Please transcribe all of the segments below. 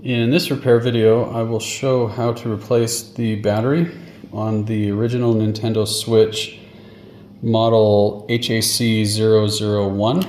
In this repair video, I will show how to replace the battery on the original Nintendo Switch model HAC001.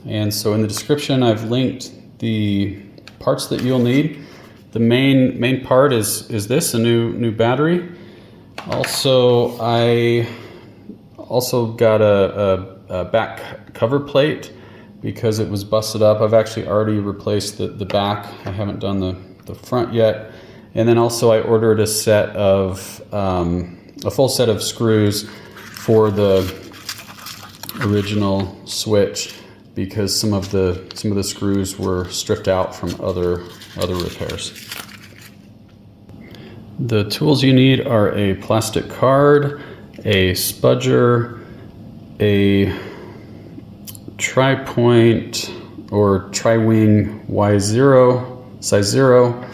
And so in the description, I've linked the parts that you'll need. The main part is this, a new battery. Also, I got a back cover plate because it was busted up. I've actually already replaced the back. I haven't done the front yet. And then also I ordered a set of, a full set of screws for the original Switch because some of the screws were stripped out from other repairs. The tools you need are a plastic card, a spudger, a tri-point or tri-wing Y0, size 0,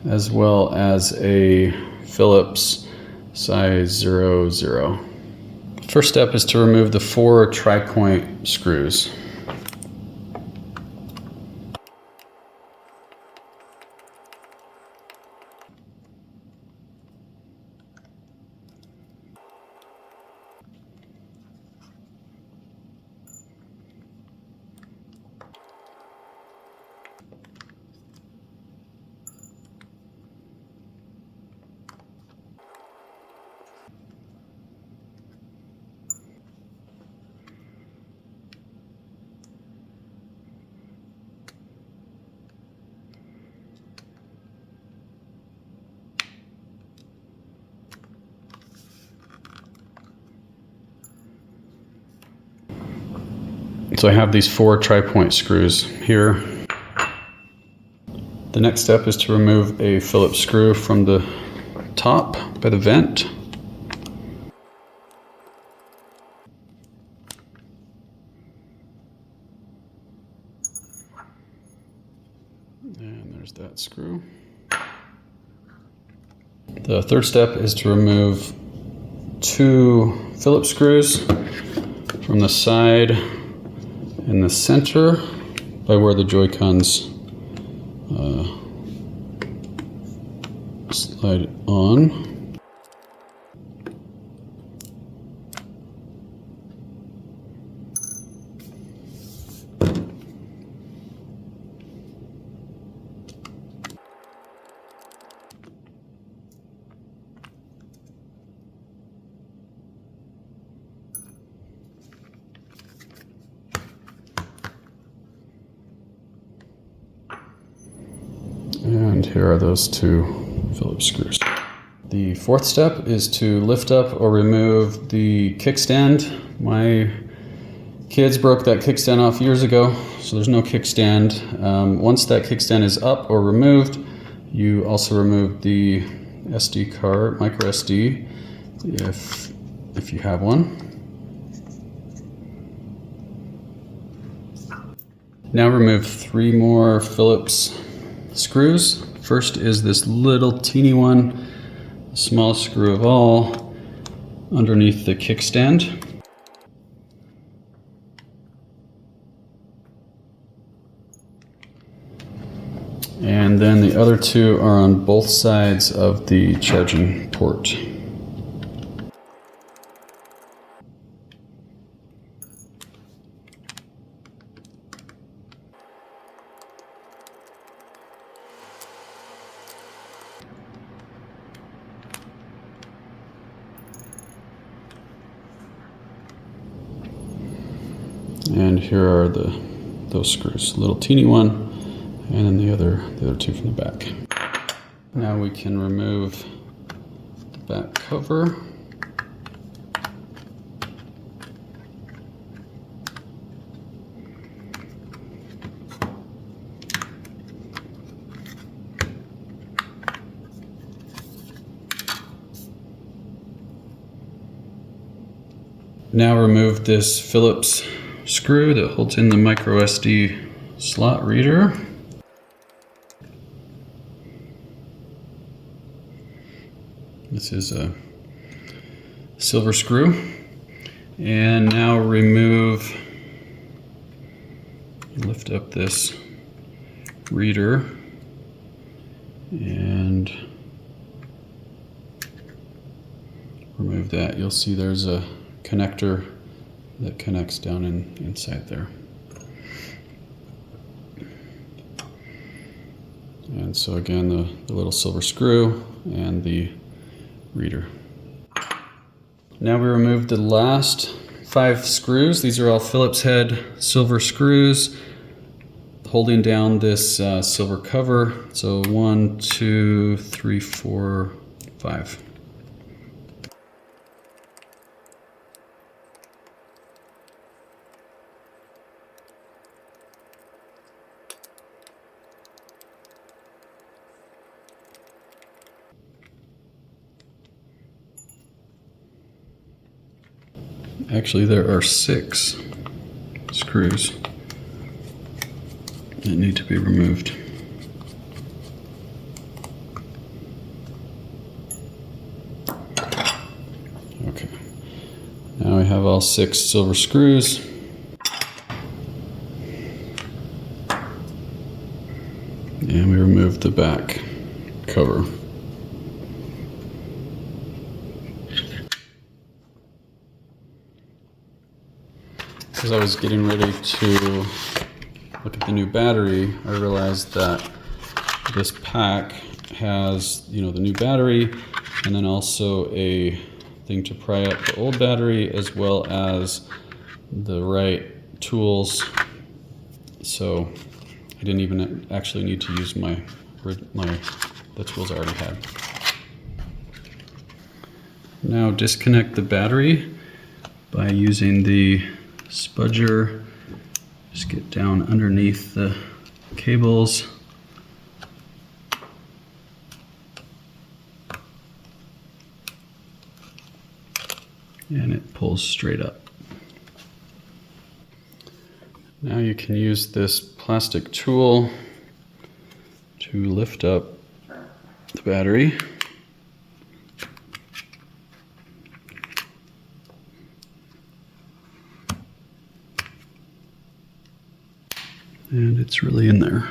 as well as a Phillips size 00. First step is to remove the 4 tri-point screws. So I have these 4 tri-point screws here. The next step is to remove a Phillips screw from the top by the vent. And there's that screw. The third step is to remove 2 Phillips screws from the side in the center by where the Joy-Cons slide on. And here are those 2 Phillips screws. The fourth step is to lift up or remove the kickstand. My kids broke that kickstand off years ago, so there's no kickstand. Once that kickstand is up or removed, you also remove the SD card, MicroSD, if you have one. Now remove 3 more Phillips screws. First is this little teeny one, the smallest screw of all, underneath the kickstand. And then the other 2 are on both sides of the charging port. And here are those screws, a little teeny one, and then the other 2 from the back. Now we can remove the back cover. Now remove this Phillips screw that holds in the MicroSD slot reader. This is a silver screw. And now lift up this reader and remove that. You'll see there's a connector that connects down inside there. And so again, the little silver screw and the reader. Now we removed the last 5 screws. These are all Phillips head silver screws holding down this silver cover. So 1, 2, 3, 4, 5. Actually, there are 6 screws that need to be removed. Okay. Now we have all 6 silver screws. And we removed the back cover. As I was getting ready to look at the new battery, I realized that this pack has, the new battery, and then also a thing to pry up the old battery, as well as the right tools. So I didn't even actually need to use the tools I already had. Now disconnect the battery by using the spudger. Just get down underneath the cables. And it pulls straight up. Now you can use this plastic tool to lift up the battery. And it's really in there.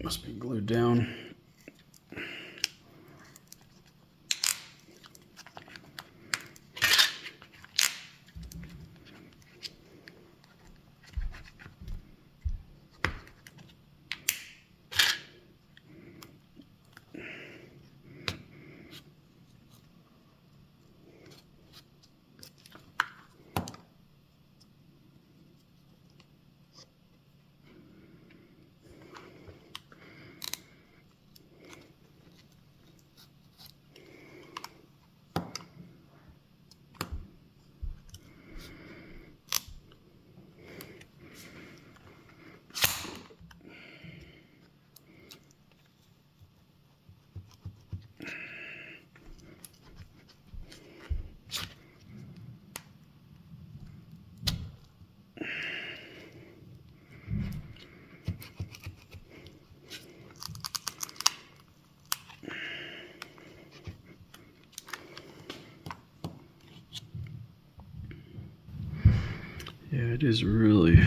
Must be glued down. Yeah, it is really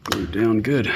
glued down good.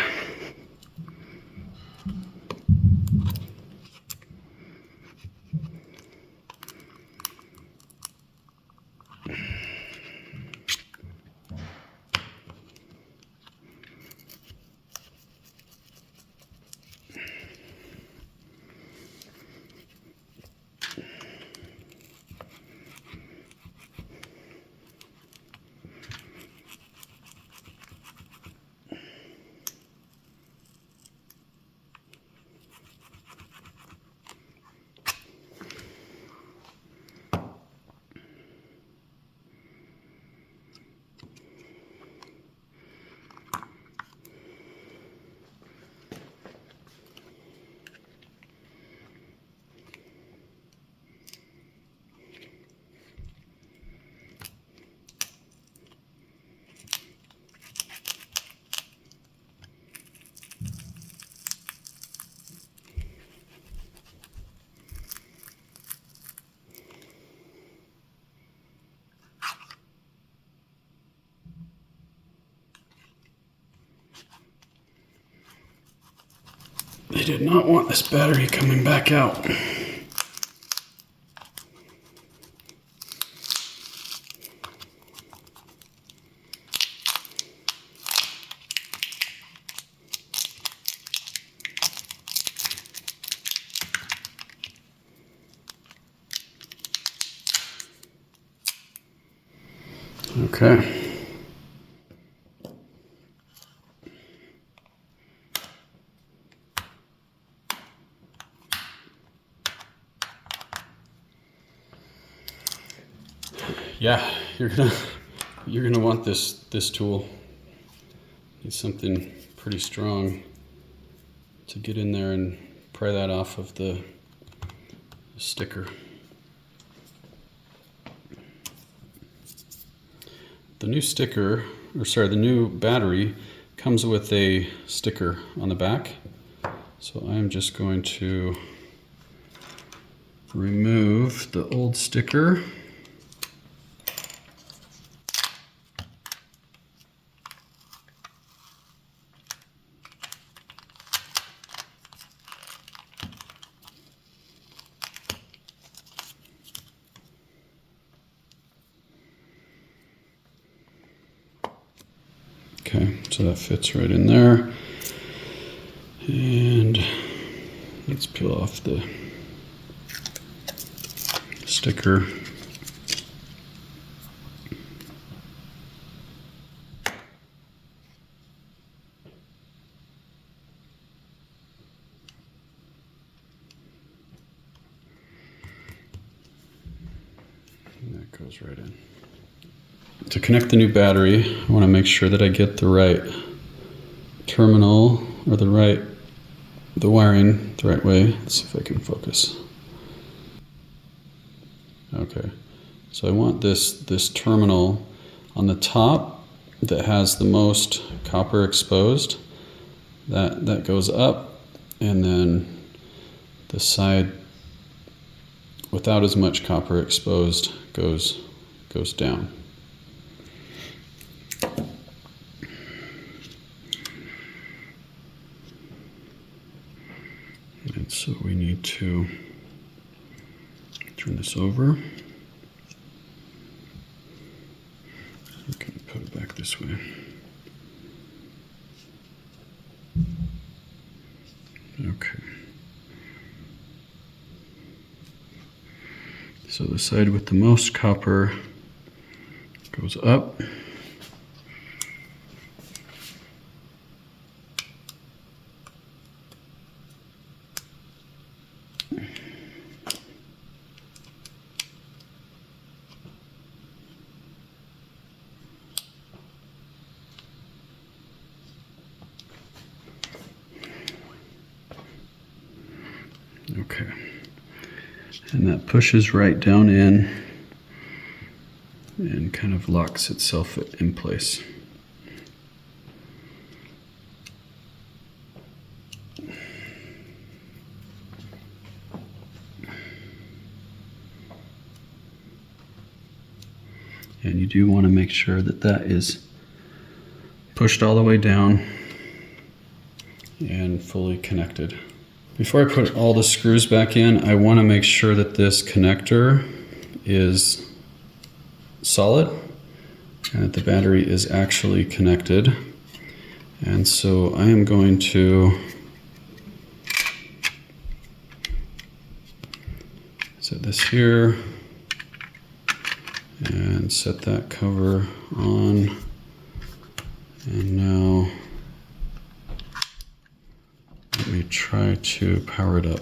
They did not want this battery coming back out. Okay. Yeah, you're gonna want this tool. Need something pretty strong to get in there and pry that off of the sticker. The new sticker, or sorry, the new battery comes with a sticker on the back. So I'm just going to remove the old sticker. Okay, so that fits right in there. And let's peel off the sticker. And that goes right in. To connect the new battery, I want to make sure that I get the right terminal, or the wiring the right way. Let's see if I can focus. Okay, so I want this terminal on the top that has the most copper exposed. That goes up, and then the side without as much copper exposed goes down. And so we need to turn this over. We can put it back this way. Okay. So the side with the most copper goes up. Okay, and that pushes right down in and kind of locks itself in place. And you do want to make sure that that is pushed all the way down and fully connected. Before I put all the screws back in, I want to make sure that this connector is solid and that the battery is actually connected. And so I am going to set this here and set that cover on. And now let me try to power it up.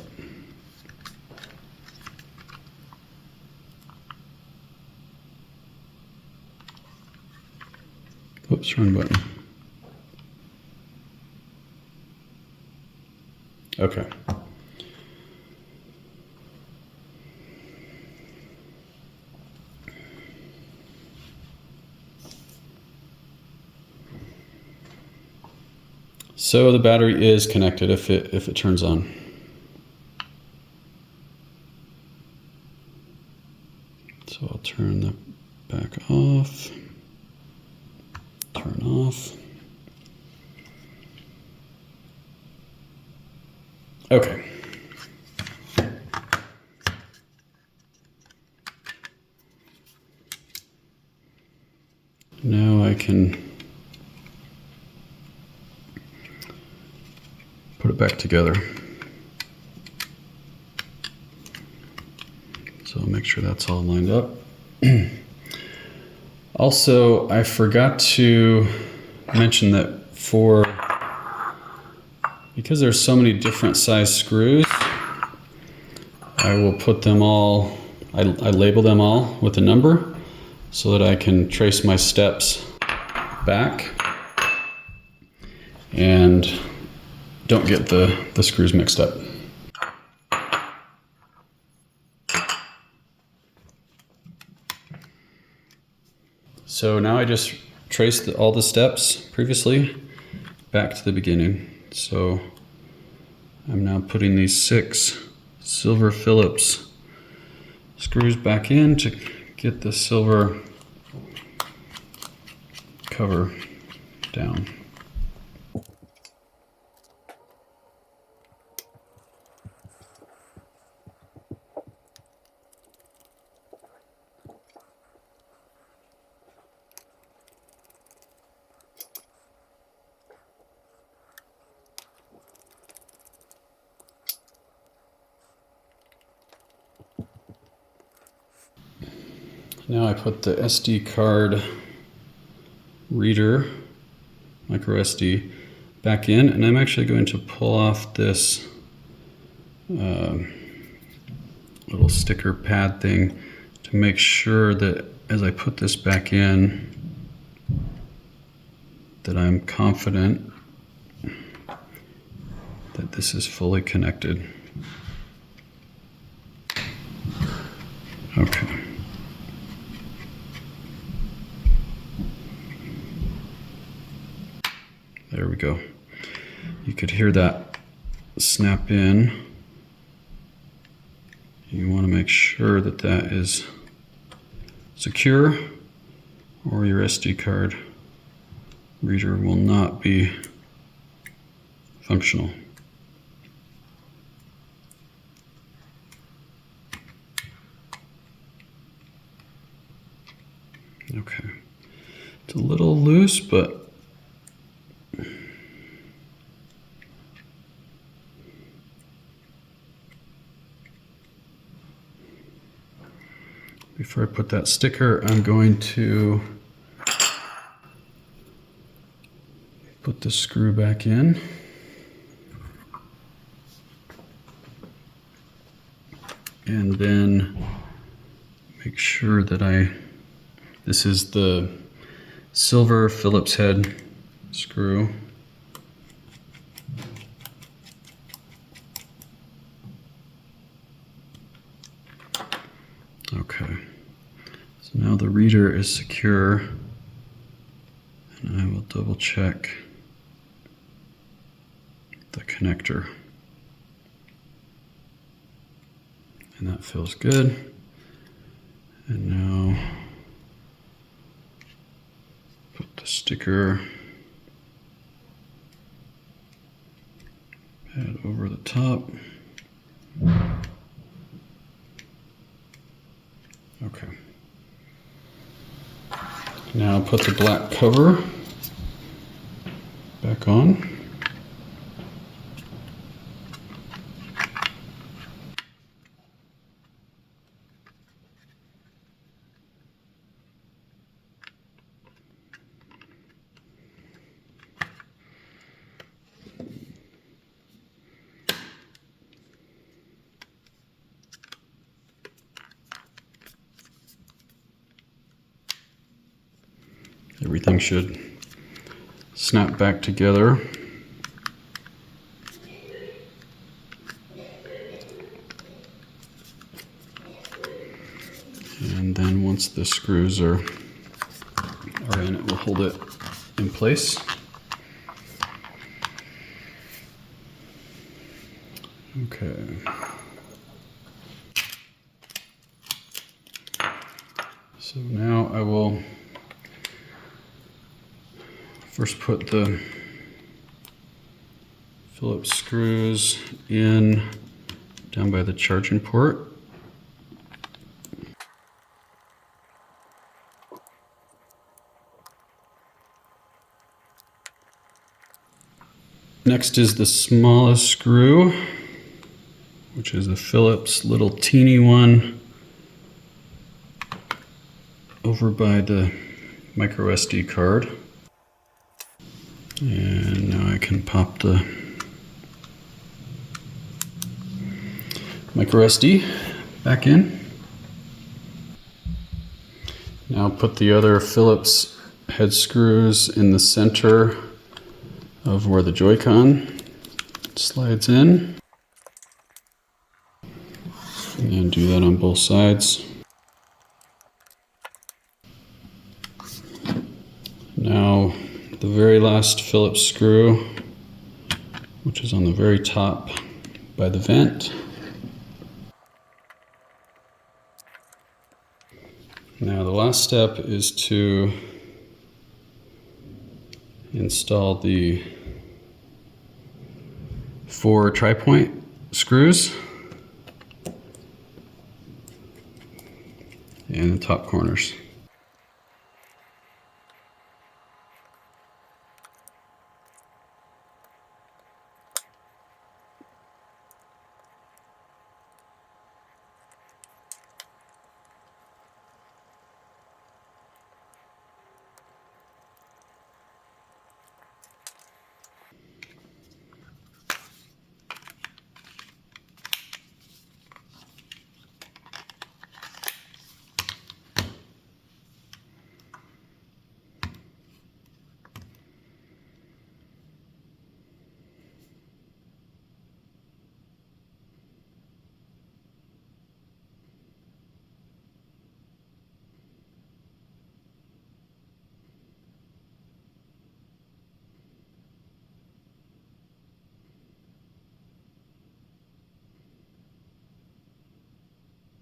Oops, wrong button. Okay. So the battery is connected if it turns on. So I'll turn that back off. Turn off. Okay. Now I can put it back together. So I'll make sure that's all lined up. Also, I forgot to mention that because there's so many different size screws, I will put them all, I label them all with a number so that I can trace my steps back and don't get the screws mixed up. So now I just traced all the steps previously back to the beginning. So I'm now putting these 6 silver Phillips screws back in to get the silver cover down. Now I put the SD card reader, MicroSD, back in, and I'm actually going to pull off this little sticker pad thing to make sure that as I put this back in, that I'm confident that this is fully connected. Okay. There we go. You could hear that snap in. You want to make sure that that is secure, or your SD card reader will not be functional. Okay. It's a little loose, but before I put that sticker, I'm going to put the screw back in. And then make sure that this is the silver Phillips head screw. Okay, so now the reader is secure, and I will double check the connector. And that feels good. And now sticker pad over the top. Okay. Now put the black cover back on. Everything should snap back together. And then once the screws are in, it will hold it in place. Okay. So now I will first put the Phillips screws in down by the charging port. Next is the smallest screw, which is the Phillips little teeny one over by the MicroSD card. And now I can pop the MicroSD back in. Now put the other Phillips head screws in the center of where the Joy-Con slides in. And do that on both sides. Now the very last Phillips screw, which is on the very top by the vent. Now the last step is to install the 4 tri-point screws in the top corners.